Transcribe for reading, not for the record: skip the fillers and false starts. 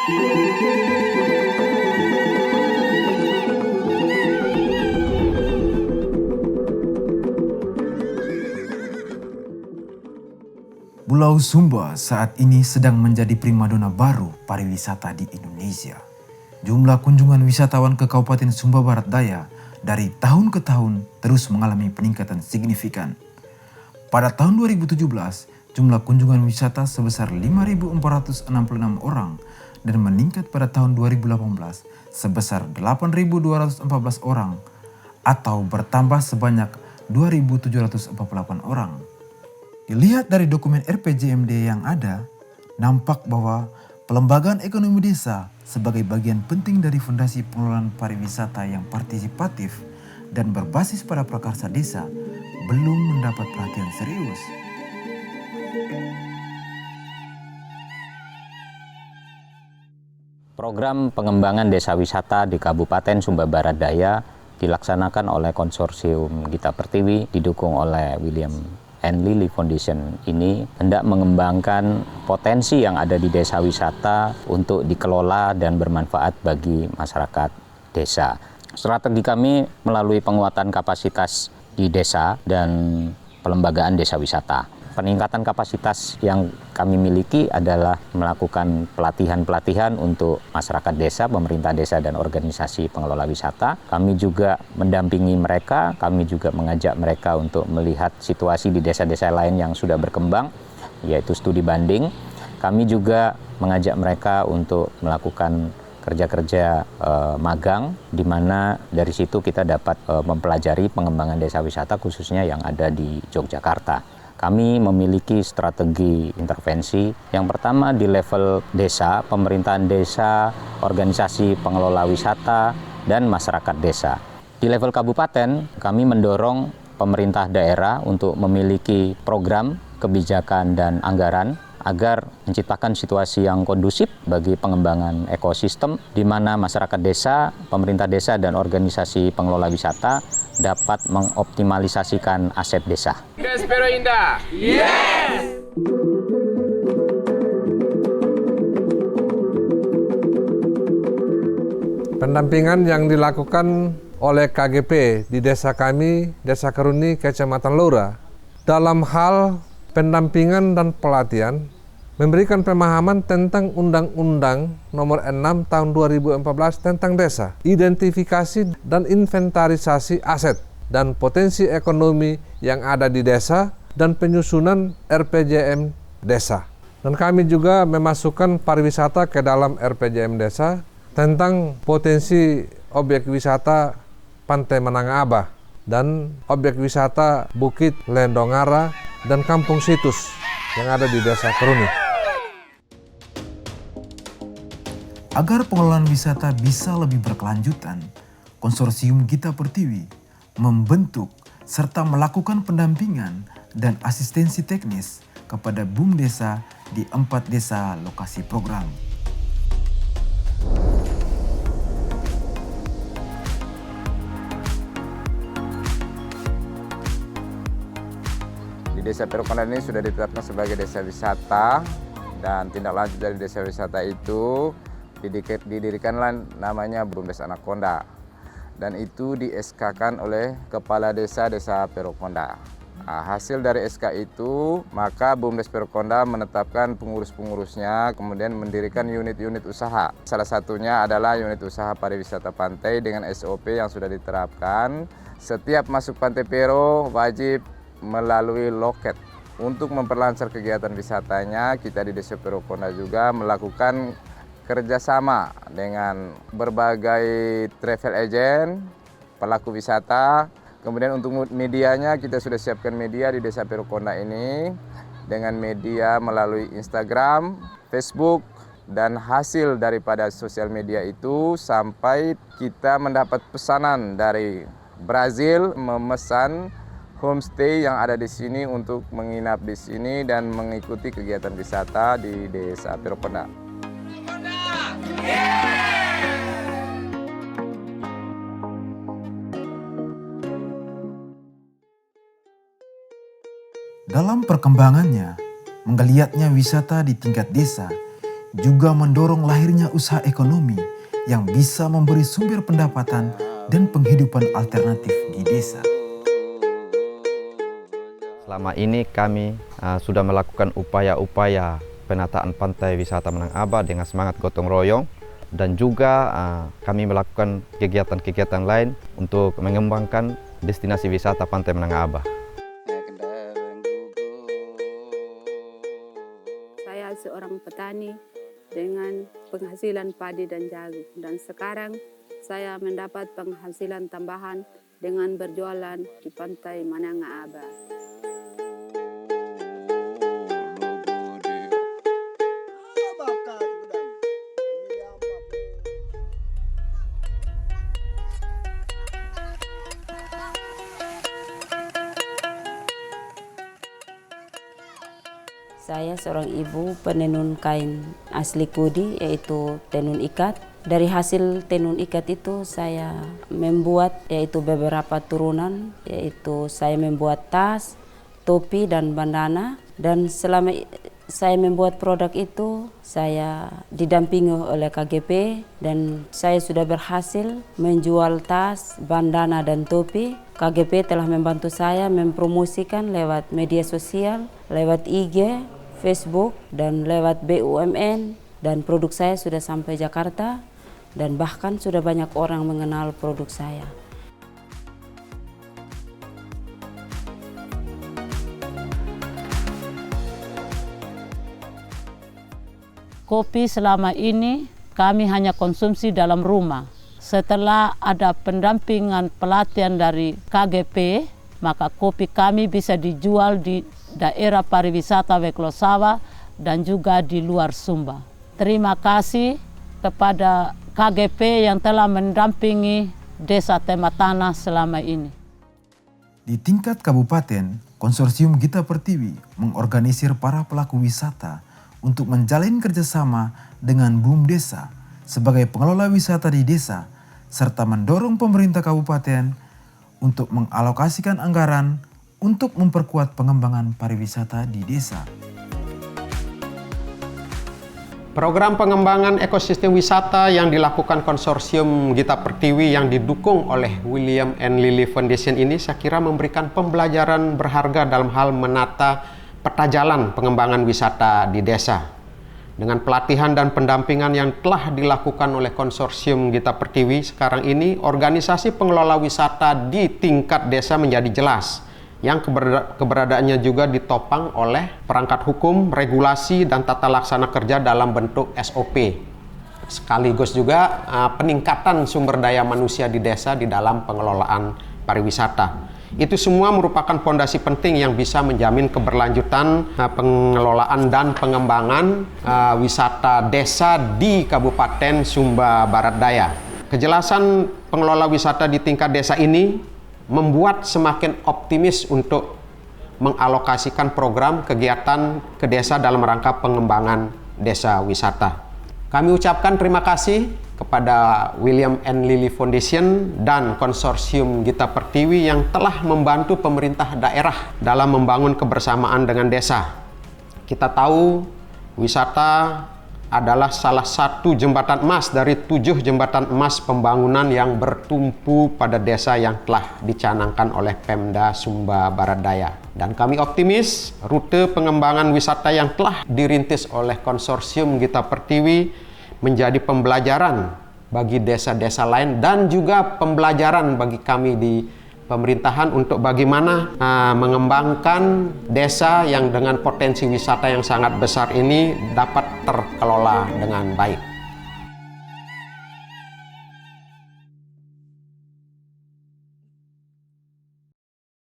Pulau Sumba saat ini sedang menjadi primadona baru pariwisata di Indonesia. Jumlah kunjungan wisatawan ke Kabupaten Sumba Barat Daya dari tahun ke tahun terus mengalami peningkatan signifikan. Pada tahun 2017, jumlah kunjungan wisata sebesar 5.466 orang dan meningkat pada tahun 2018 sebesar 8.214 orang atau bertambah sebanyak 2.748 orang. Dilihat dari dokumen RPJMD yang ada, nampak bahwa pelembagaan ekonomi desa sebagai bagian penting dari fondasi pengelolaan pariwisata yang partisipatif dan berbasis pada prakarsa desa belum mendapat perhatian serius. Program pengembangan desa wisata di Kabupaten Sumba Barat Daya dilaksanakan oleh Konsorsium Gita Pertiwi didukung oleh William and Lily Foundation ini hendak mengembangkan potensi yang ada di desa wisata untuk dikelola dan bermanfaat bagi masyarakat desa. Strategi kami melalui penguatan kapasitas di desa dan pelembagaan desa wisata. Peningkatan kapasitas yang kami miliki adalah melakukan pelatihan-pelatihan untuk masyarakat desa, pemerintah desa, dan organisasi pengelola wisata. Kami juga mendampingi mereka, kami juga mengajak mereka untuk melihat situasi di desa-desa lain yang sudah berkembang, yaitu studi banding. Kami juga mengajak mereka untuk melakukan kerja-kerja magang, di mana dari situ kita dapat mempelajari pengembangan desa wisata khususnya yang ada di Yogyakarta. Kami memiliki strategi intervensi. Yang pertama di level desa, pemerintahan desa, organisasi pengelola wisata, dan masyarakat desa. Di level kabupaten, kami mendorong pemerintah daerah untuk memiliki program, kebijakan, dan anggaran agar menciptakan situasi yang kondusif bagi pengembangan ekosistem di mana masyarakat desa, pemerintah desa, dan organisasi pengelola wisata dapat mengoptimalisasikan aset desa. Despero Indah. Yes! Pendampingan yang dilakukan oleh KGP di desa kami, Desa Keruni, Kecamatan Lora, dalam hal pendampingan dan pelatihan, memberikan pemahaman tentang Undang-Undang Nomor 6 Tahun 2014 tentang desa, identifikasi dan inventarisasi aset dan potensi ekonomi yang ada di desa, dan penyusunan RPJM desa. Dan kami juga memasukkan pariwisata ke dalam RPJM desa tentang potensi objek wisata Pantai Menangabah dan objek wisata Bukit Lendongara dan Kampung Situs yang ada di Desa Keruni. Agar pengelolaan wisata bisa lebih berkelanjutan, Konsorsium Gita Pertiwi membentuk serta melakukan pendampingan dan asistensi teknis kepada BUM desa di 4 desa lokasi program. Di Desa Perokonda ini sudah ditetapkan sebagai desa wisata, dan tindak lanjut dari desa wisata itu didirikanlah namanya BUMDes Anaconda, dan itu di SK-kan oleh Kepala Desa Perokonda. Nah, hasil dari SK itu, maka BUMDes Perokonda menetapkan pengurus-pengurusnya, kemudian mendirikan unit-unit usaha. Salah satunya adalah unit usaha pariwisata pantai dengan SOP yang sudah diterapkan. Setiap masuk Pantai Pero wajib melalui loket. Untuk memperlancar kegiatan wisatanya, kita di Desa Perokonda juga melakukan kerjasama dengan berbagai travel agent, pelaku wisata. Kemudian untuk medianya, kita sudah siapkan media di Desa Perokonda ini dengan media melalui Instagram, Facebook, dan hasil daripada sosial media itu sampai kita mendapat pesanan dari Brazil memesan homestay yang ada di sini untuk menginap di sini dan mengikuti kegiatan wisata di Desa Perokonda. Dalam perkembangannya, menggeliatnya wisata di tingkat desa juga mendorong lahirnya usaha ekonomi yang bisa memberi sumber pendapatan dan penghidupan alternatif di desa. Selama ini kami sudah melakukan upaya-upaya penataan pantai wisata Menang Aba dengan semangat gotong royong, dan juga kami melakukan kegiatan-kegiatan lain untuk mengembangkan destinasi wisata Pantai Menang Aba. Saya seorang petani dengan penghasilan padi dan jagung, dan sekarang saya mendapat penghasilan tambahan dengan berjualan di Pantai Menang Aba. Saya seorang ibu penenun kain asli Kudi, yaitu tenun ikat. Dari hasil tenun ikat itu saya membuat yaitu beberapa turunan, yaitu saya membuat tas, topi, dan bandana. Dan selama saya membuat produk itu, saya didampingi oleh KGP dan saya sudah berhasil menjual tas, bandana, dan topi. KGP telah membantu saya mempromosikan lewat media sosial, lewat IG, Facebook, dan lewat BUMN, dan produk saya sudah sampai Jakarta dan bahkan sudah banyak orang mengenal produk saya. Kopi selama ini kami hanya konsumsi dalam rumah. Setelah ada pendampingan pelatihan dari KGP, maka kopi kami bisa dijual di daerah pariwisata Weklosawa dan juga di luar Sumba. Terima kasih kepada KGP yang telah mendampingi Desa Tema Tanah selama ini. Di tingkat kabupaten, Konsorsium Gita Pertiwi mengorganisir para pelaku wisata untuk menjalin kerjasama dengan BUM Desa sebagai pengelola wisata di desa, serta mendorong pemerintah kabupaten untuk mengalokasikan anggaran untuk memperkuat pengembangan pariwisata di desa. Program pengembangan ekosistem wisata yang dilakukan Konsorsium Gita Pertiwi yang didukung oleh William and Lily Foundation ini saya kira memberikan pembelajaran berharga dalam hal menata peta jalan pengembangan wisata di desa. Dengan pelatihan dan pendampingan yang telah dilakukan oleh Konsorsium Gita Pertiwi, sekarang ini organisasi pengelola wisata di tingkat desa menjadi jelas, yang keberadaannya juga ditopang oleh perangkat hukum, regulasi, dan tata laksana kerja dalam bentuk SOP. Sekaligus juga peningkatan sumber daya manusia di desa di dalam pengelolaan pariwisata. Itu semua merupakan fondasi penting yang bisa menjamin keberlanjutan pengelolaan dan pengembangan wisata desa di Kabupaten Sumba Barat Daya. Kejelasan pengelola wisata di tingkat desa ini membuat semakin optimis untuk mengalokasikan program kegiatan ke desa dalam rangka pengembangan desa wisata. Kami ucapkan terima kasih kepada William and Lily Foundation dan Konsorsium Gita Pertiwi yang telah membantu pemerintah daerah dalam membangun kebersamaan dengan desa. Kita tahu wisata adalah salah satu jembatan emas dari 7 jembatan emas pembangunan yang bertumpu pada desa yang telah dicanangkan oleh Pemda Sumba Barat Daya. Dan kami optimis rute pengembangan wisata yang telah dirintis oleh Konsorsium Gita Pertiwi menjadi pembelajaran bagi desa-desa lain dan juga pembelajaran bagi kami di pemerintahan untuk bagaimana mengembangkan desa yang dengan potensi wisata yang sangat besar ini dapat terkelola dengan baik.